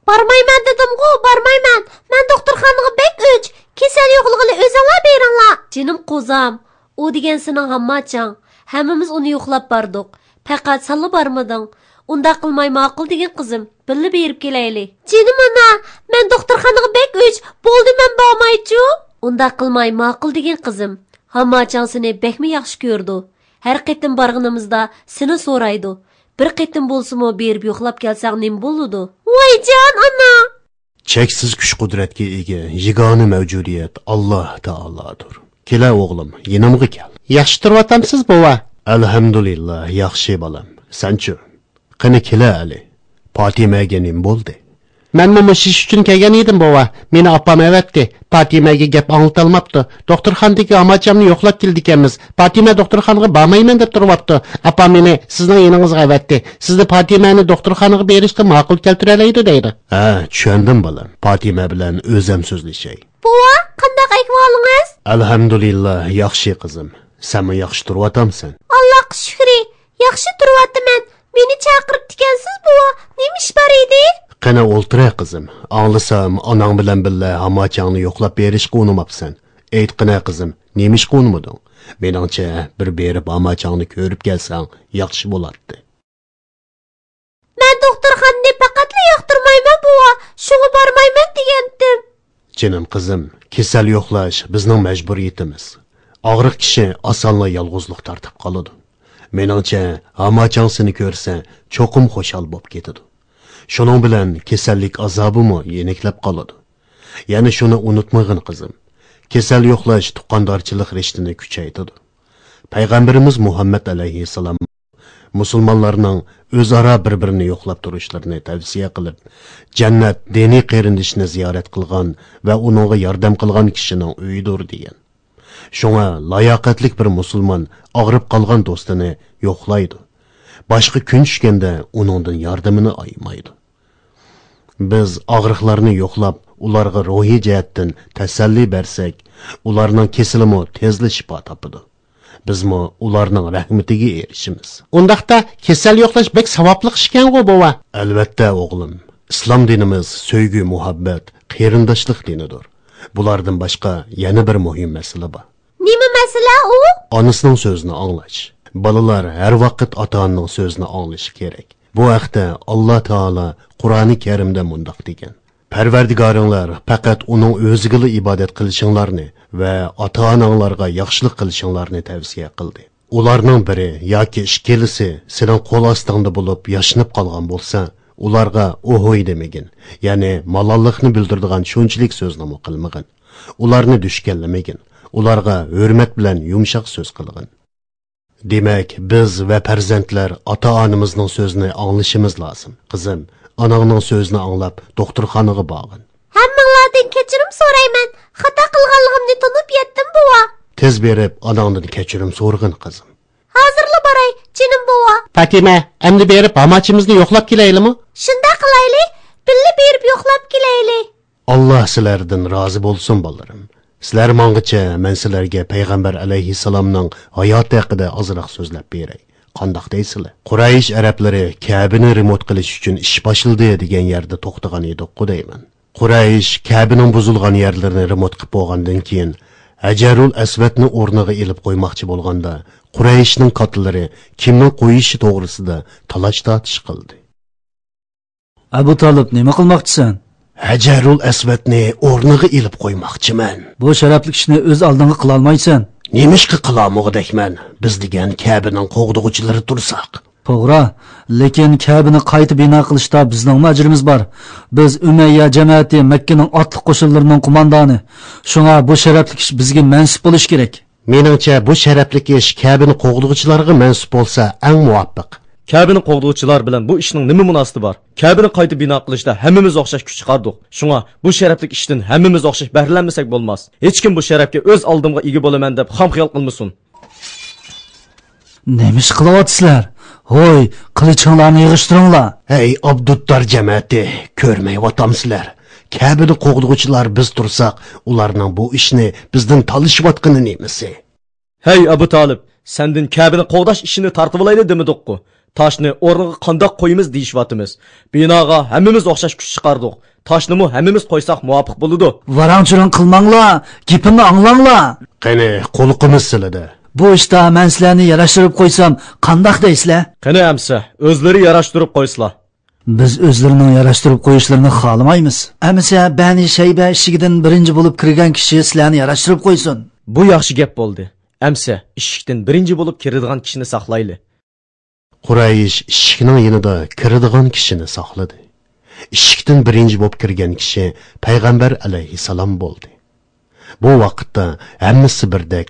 Barmayman dedim-ku, barmayman. Men doktorxonaga bek o'ch. Kesel yo'qligini o'zinglar beringlar. Jinim qo'zam, u degan sening hammachaң. Hammamiz uni yo'qlab bardik. Faqat sanla barmading. Unda qilmay ma'qul degan qizim. Birga berib kelayli. Jinim ona, men doktorxonaga bek o'ch. Bo'ldi men bormaychu. Unda qilmay ma'qul degan qizim. Hammachaң seni bekmi yaxshi ko'rdi. Har qitim borganimizda seni so'raydi. Bir qitim bo'lsa-mu berib yo'qlab kelsang nim bo'ladi? Voy jon ana. Cheksiz kuch qudratga ega yagona mavjudiyat Alloh taolodir. Kela o'g'lim, yinimga kel. Yaxshi turyotamsiz bova? Alhamdulillah, yaxshi bolam. Sanchi? Qani kela ali. Fatimaga nim bo'ldi? Men mushish uchun kelgan edim bova. Meni opam avatdi. Fatimaga gap anglitolmabdi. Doktorxonadagi amachamni yo'qlab keldik-emiz. Fatima doktorxonaga bormayman deb turyapti. Opam meni sizning yoningizga avatdi. Sizni Fatimani doktorxonaga berishga ma'qul keltiralaydi deydi. Ha, tushundim bolam. Fatima bilan o'zim so'zlashay. Bova, qanday ahvolingiz? Alhamdulillah, yaxshi qizim. Sen yaxshi turyotamsan? Allohga shukr. Yaxshi turyapman. Meni chaqirib ekansiz bova. Nima ish bor edi? Qana o'ltira qizim. Anglasam, onang bilan birga hamachangni yo'qlab berishga unumabsan. Aytqina qizim, nima ish qilmading? Meningcha bir berib hamachangni ko'rib kelsang yaxshi bo'lardi. Men doktorxonada faqat yoqtirmayman bova. Shunga bormayman degandim. Jinim qizim, kasal yo'qlash bizning majburiyatimiz. Og'riq kishi osonla yolg'izlik tortib qoladi. Meningcha hamachang seni ko'rsa, cho'qim xo'shal bo'lib ketadi. Shuning bilan kasallik azobimi yeniklab qoladi. Ya'ni shuni unutmag'in qizim. Kasal yo'qlash tuqqandorchilik rishtini kuchaytiradi. Payg'ambarimiz Muhammad alayhissalom musulmonlarning o'zaro bir-birini yo'qlab turishlarini tavsiya qilib, jannat diniy qarindishini ziyorat qilgan va uningga yordam qilgan kishining uyidir degan. Shunga layoqatlik bir musulmon og'rib qolgan do'stini yo'qlaydi. Boshqa kun tushganda uningdan yordamini aymaydi. Biz og'riqlarni yo'qlab, ularga ruhiy jihatdan tasalli bersak, ularning kesilimi tezli shifo topadi. Bizmi ularning rahmatiga erishimiz. Undaqda kasal yo'qlash bek savobli ishkan-ku bova. Albatta o'g'lim. Islom dinimiz sevgi, muhabbat, qarindoshlik dinidir. Bulardan boshqa yana bir muhim masala bor. Nima masala u? Onasining so'zini anglash. Balalar har vaqt ota-onaning so'zini anglashi kerak. Bu haqda Alloh taolo Qur'oni Karimda mundoq degan: Parvardigoringlar faqat uning o'ziga ibodat qilishinglarni va ota-onanglarga yaxshilik qilishinglarni tavsiya qildi. Ularning biri yoki ikkilisi sening qo'l ostingda bo'lib yashnab qolgan bo'lsa, ularga o'hoy demagin, ya'ni malollikni bildiradigan shunchalik so'zni qilmagin. Ularni dushkanlamagin. Ularga hurmat bilan yumshoq so'z qilgin. Demak, biz va farzandlar ota-onamizning so'zini anglashimiz lozim. Qizim, onangning so'zini anglab, doktorxonaga borgin. Hammanglardan kechirim so'rayman. Xato qilganligimni tunib yetdim bova. Tez berib, onangdan kechirim so'rgin qizim. Hozirla boray, jinim bova. Fatima, endi berib hamachimizni yo'qlab kelaylimi? Shunda qilayli, birga berib yo'qlab kelayli. Alloh sizlardan rozi bo'lsin bolarim. Sizlar mengacha men sizlarga payg'ambar alayhissalomning hayoti haqida ozroq so'zlab beray. Qandoq deysizlar? Quraysh arablari Ka'bani remont qilish uchun ish boshladi degan yerda to'xtagan edi-ku deyman. Quraysh Ka'baning buzilgan yerlarini remont qilib bo'lgandan keyin Hajarul Aswadni o'rniga elib qo'ymoqchi bo'lganda, Qurayshning qotilari kimning qo'yishi to'g'risida talash-tortish qildi. Abu Talib, nima qilmoqchisan? Hajarul Aswadni o'rniga elib qo'ymoqchiman. Bu sharafli ishni o'z oldingga qila olmaysan. Nemishqa qilamoqdakman? Biz degan Ka'baning qo'g'dug'uchilari tursak. To'g'ri, lekin Ka'bani qayta bino qilishda bizning majrimiz bor. Biz Umayya jamoati Makkaning otliq qo'shinlarining qo'mondoni. Shunga bu sharafli ish bizga mansub bo'lish kerak. Meningcha bu sharafli ish Ka'bani qo'g'dug'uchilarga mansub bo'lsa eng muvaffaq. Ka'bani qo'g'duvchilar bilan bu ishning nima munosabati bor? Ka'bani qayta bino qilishda hammamiz o'xshash kuch chiqardik. Shunga bu sharafli ishdan hammamiz o'xshash bahramlasak bo'lmas. Hech kim bu sharafga o'z oldimga ega bo'laman deb xam xiyol qilmasin. Nima ish qilyapsizlar? Hoy, qilichinglarni yig'ishtiringlar. Hey, Abduttar jamoati, ko'rmayapsizlar. Ka'bani qo'g'duvchilar biz tursak, ularning bu ishni bizdan talishayotgani nemisi? Hey Abu Talib, sendin Ka'bani qo'g'dash ishini tartib olayli demidik-ku. Toshni o'rniga qandoq qo'yimiz deyishyapmiz. Binoga hammamiz o'xshash kuch chiqardik. Toshnimi hammamiz qo'ysak muvofiq bo'ladi. Varangchirin qilmanglar, gapimni anglanglar. Qani, qo'liqimiz siladi. Bu ishda men sizlarni yarashtirib qo'ysam, qandoq deysizlar? Qani amsa, o'zlari yarashtirib qo'ysizlar. Biz o'zlarining yarashtirib qo'yishlarini xohlamaymiz. Amsa Bani Shayba ishigidan birinchi bo'lib kirgan kishi sizlarni yarashtirib qo'ysin. Bu yaxshi gap bo'ldi. Amsa, eshikdan birinchi bo'lib kiradigan kishini saqlayli. Quraysh eshikning yanida kiradigan kishini saqladi. Eshikdan birinchi bo'lib kirgan kishi payg'ambar alayhisalom bo'ldi. Bu vaqtda hammasi birdek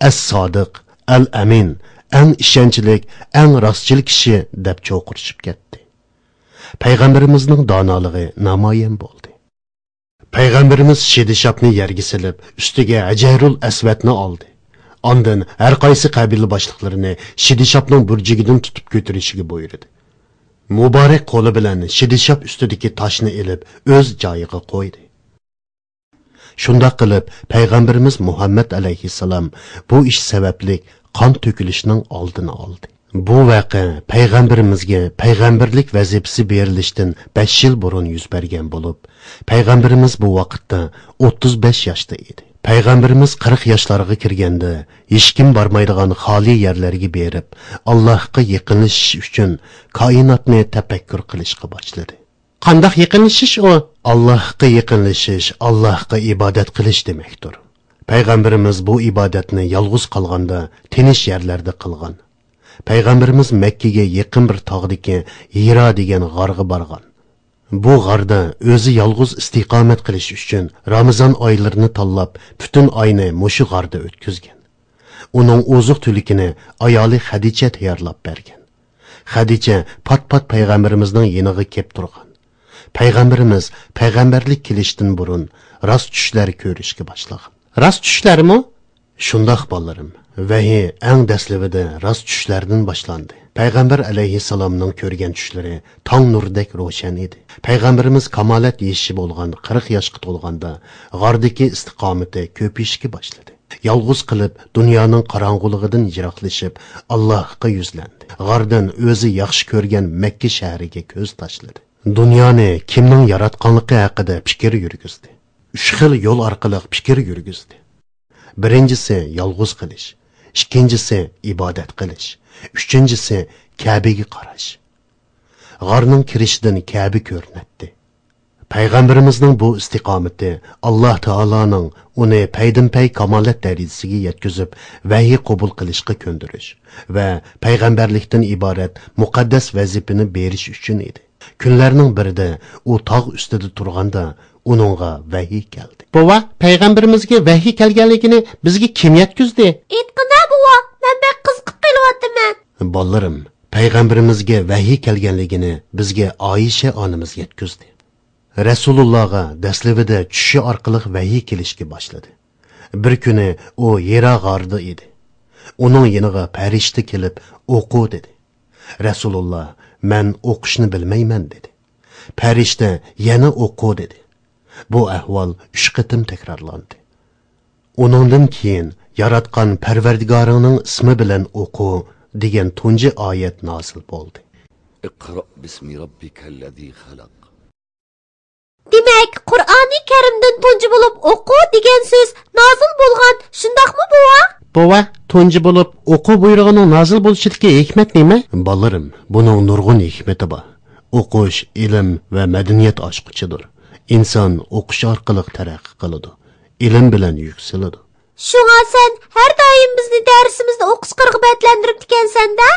as-sodiq, al-amin, eng ishonchli, eng rostchil kishi deb cho'qirishib ketdi. Payg'ambarimizning donoligi namoyon bo'ldi. Payg'ambarimiz shidishobni yerga silib, ustiga Ajarul Asvatni oldi. Ondan har qaysi qabila boshliqlarini shidishobning burjigidan tutib ko'tarishiga buyurdi. Muborak qo'li bilan shidishob ustidagi toshni ilib o'z joyiga qo'ydi. Shunda qilib payg'ambarimiz Muhammad alayhissalom bu ish sababli qon to'kilishining oldini oldi. Bu voqea payg'ambarimizga payg'ambarlik vazifasi berilishdan 5 yil burun yuz bergan bo'lib, payg'ambarimiz bu vaqtda 35 yoshda edi. Payg'ambarimiz 40 yoshlarga kirganda hech kim bormaydigan xoli yerlarga berib, Allohga yaqinlashish uchun koinotni tafakkur qilishga boshladi. Qanday yaqinlashish o? Allohga yaqinlashish, Allohga ibodat qilish demakdir. Payg'ambarimiz bu ibodatni yolg'iz qolganda, tinish yerlarda qilgan. Payg'ambarimiz Makkaga yaqin bir tog'dagi Hiro degan g'orga borgan. Bu g'orda o'zi yolg'iz istiqomat qilish uchun Ramazon oylarini tanlab, butun oyni mushu g'orda o'tkazgan. Uning oziq-tulikini ayoli Xadicha tayyorlab bergan. Xadicha pat-pat payg'ambarimizning yeniga kelib turgan. Payg'ambarimiz payg'ambarlik kelishdan burun rost tushlar ko'rishga boshlagan. Rost tushlarmi? Shundoq bolarim. Vahiy eng dastlabida rost tushlardan boshlandi. Payg'ambar alayhissalomning ko'rgan tushlari tong nurdek ro'shan edi. Payg'ambarimiz kamolat yeshi bo'lgan 40 yoshga to'lganda g'ordagi istiqomati ko'payishga boshladi. Yolg'iz qilib dunyoning qorong'uligidan yiroqlashib Allohga yuzlandi. G'ordan o'zi yaxshi ko'rgan Makka shahriga ko'z tashladi. Dunyoni kimning yaratganligi haqida fikr yurgizdi. 3 xil yo'l orqali fikr yurgizdi. Birinchisi yolg'iz qilish, ikkinchisi ibodat qilish, uchinchisi Ka'baga qarash. G'orning kirishidan Ka'ba ko'rinadi. Payg'ambarimizning bu istiqomati Alloh taoloning uni paydin-pay kamolat darajasiga yetkazib, vahiy qabul qilishga ko'ndirish va payg'ambarlikdan iborat muqaddas vazifani berish uchun edi. Kunlarning birida u tog' ustida turganda uningga vahiy keldi. Bova, payg'ambarimizga vahiy kelganligini bizga kim yetkazdi? Aytqina bova, men bek qiziqib qelyapman. Bolarim, payg'ambarimizga vahiy kelganligini bizga Oyisha onamiz yetkazdi. Rasulullohga dastlabida tushi orqali vahiy kelishga boshladi. Bir kuni u Hiro g'orida edi. Uning yoniga farishta kelib, o'qi dedi. Rasululloh, men o'qishni bilmayman dedi. Farishta yana o'qi dedi. Bu ahvol 3 qatim takrorlandi. Uningdan keyin yaratgan Parvardigoringning ismi bilan o'qi degan tunji oyat nozil bo'ldi. Iqro bismi robbikallazi xalaq. Demak, Qur'oni Karimdan tunji bo'lib o'qi degan so'z nozil bo'lgan, shundaqmi bova? Bova, tunji bo'lib o'qi buyrug'ining nozil bo'lishidagi hikmat nima? Bolarim, buning nurg'un hikmati bor. O'qish ilm va madaniyat ochqichidir. İnsan o'qish orqali taraqqiy qiladi, ilm bilan yuksaladi. Shunga sen har doim bizni darsimizda o'qishga rag'batlantirib ekansan-da?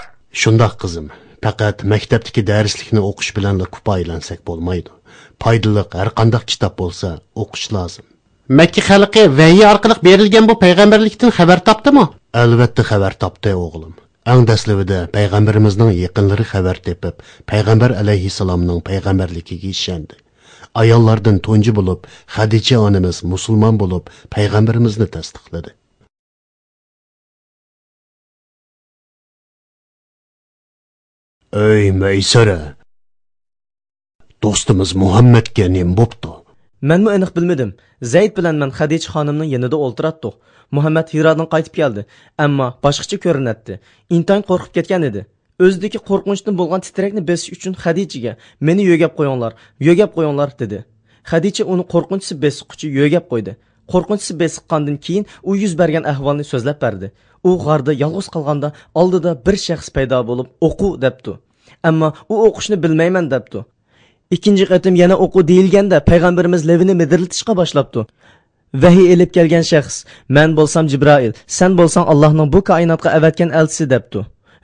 Shundoq qizim, faqat maktabdagi darslikni o'qish bilan kifoyalansak bo'lmaydi. Foydali har qanday kitob bo'lsa o'qish lozim. Makka xalqi vahiy orqali berilgan bu payg'ambarlikdan xabar topdimi? Albatta xabar topdi o'g'lim. Eng dastlabida payg'ambarimizning yaqinlari xabar tepib, payg'ambar alayhissalomning payg'ambarligiga ishondi. Ayollardan tunji bo'lib, Xadicha onamiz musulmon bo'lib, payg'ambarimizni tasdiqladi. Ey Maysara! Do'stimiz Muhammadga nim bo'pti? Menmi aniq bilmadim. Zayd bilan men Xadicha xonimning yanida o'ltiratdik. Muhammad Hirodan qaytib keldi, ammo boshqacha ko'rinadi. Intayin qo'rqib ketgan edi. o'zidagi qo'rqinchdan bo'lgan titrakni besish uchun Xadichaga meni yo'gab qo'yinglar dedi. Xadicha uni qo'rqinchisi besiqquchi yo'gab qo'ydi. Qo'rqinchisi besiqqandan keyin u yuz bergan ahvolni so'zlab berdi. U g'arda yolg'iz qolganda oldida bir shaxs paydo bo'lib o'qu debdi. Ammo u o'qishni bilmayman debdi. Ikkinchi qatim yana o'qu deyilganda payg'ambarimiz levini midirlatishga boshlabdi. Vahiy elib kelgan shaxs, men bo'lsam Jibril, sen bo'lsang Allohning bu koinotga avatgan elchisi debdi.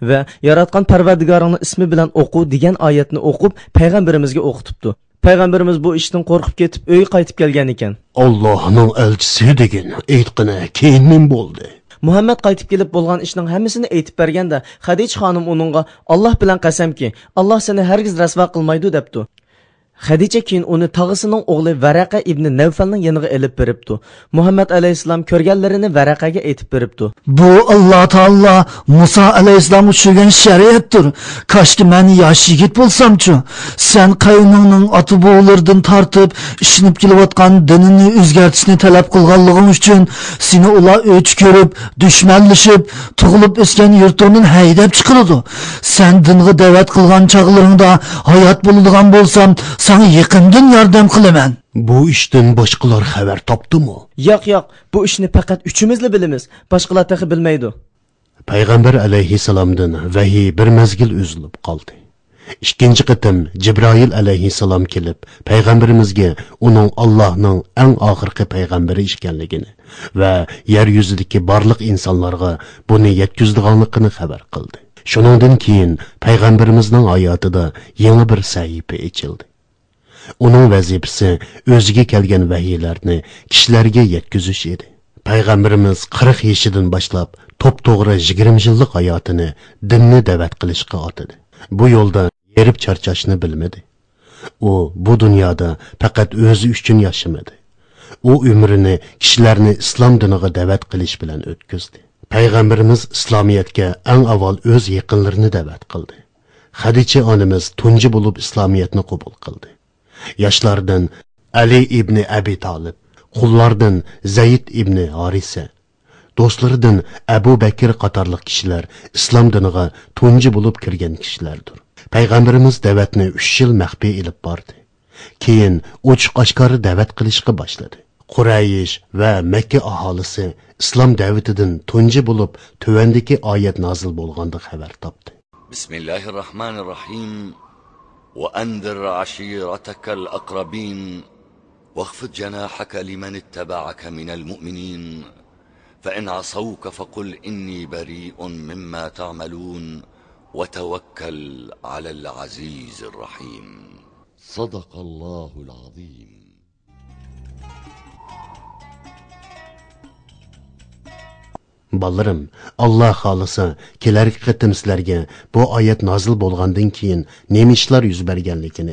Va yaratgan Parvardigoringning ismi bilan o'qu degan oyatni o'qib payg'ambarimizga o'qitibdi. Payg'ambarimiz bu ishdan qo'rqib ketib uy qaytib kelgan ekan. Allohning elchisi degan aytqina keyin men bo'ldi. Muhammad qaytib kelib bo'lgan ishning hammasini aytib berganda Xadicha xonim uningga Alloh bilan qasamki, Alloh seni hargiz rasvo qilmaydi debdi. Xadicha keyin uni tog'isining o'g'li Varaqa ibn Nawfalning yoniga elib beribdi. Muhammad alayhisalom ko'rganlarini Varaqaga aytib beribdi. Bu Alloh taolo Musa alayhisalom tushirgan shariatdir. Kashki men yosh yigit bo'lsam-chi, sen qayningning ota-bobolaridan tortib ishinib kelayotgan dinini o'zgartirishni talab qilganliging uchun seni ular o'ch ko'rib, dushmanlashib, tug'ilib o'sgan yurtingdan haydab chiqaradi. Sen dinga da'vat qilgan chog'laringda hayot bo'ladigan bo'lsam, sana yaqindan yordam qilaman. Bu ishdan boshqalar xabar topdimi? Yo'q, bu ishni faqat uchimizla bilamiz. Boshqalar taxi bilmaydi. Payg'ambar alayhisalomdan vahiy bir mazgil uzilib qoldi. Ikkinchi qatim Jibril alayhisalom kelib, payg'ambarimizga uning Allohning eng oxirgi payg'ambari ekanligini va yer yuzidagi barliq insonlarga buni yetkazdiganligini xabar qildi. Shuningdan keyin payg'ambarimizning hayotida yangi bir sahifa ochildi. Uning vazifasi o'ziga kelgan vahiylarni kishilarga yetkazish edi. Payg'ambarimiz 40 yoshidan boshlab to'p-to'g'ri 20 yillik hayotini dinni da'vat qilishga otadi. Bu yo'lda yerib charchashni bilmadi. U bu dunyoda faqat o'zi uchun yashamadi. U umrini kishilarni islom diniga da'vat qilish bilan o'tkazdi. Payg'ambarimiz islomiyatga eng avval o'z yaqinlarini da'vat qildi. Xadicha onamiz tunji bo'lib islomiyatni qabul qildi. Yoshlardan Ali ibn Abi Talib, qullardan Zayd ibn Harisa, do'stlaridan Abu Bakr qatorliq kishilar islom diniga tunji bo'lib kirgan kishilardir. Payg'ambarimiz da'vatni 3 yil maxfiy ilib bordi. Keyin ochiq-oshkor da'vat qilishga boshladi. Quraysh va Makka aholisi islom da'vatidan tunji bo'lib tuvandagi oyat nozil bo'lganda xabar topdi. Bismillahirrahmanirrahim. وأنذر عشيرتك الأقربين واخفض جناحك لمن اتبعك من المؤمنين فإن عصوك فقل إني بريء مما تعملون وتوكل على العزيز الرحيم. صدق الله العظيم. Ballarım, Allah xolisa, kelarki qatim sizlarga bu oyat nozil bo'lgandan keyin nima ishlar yuz berganligini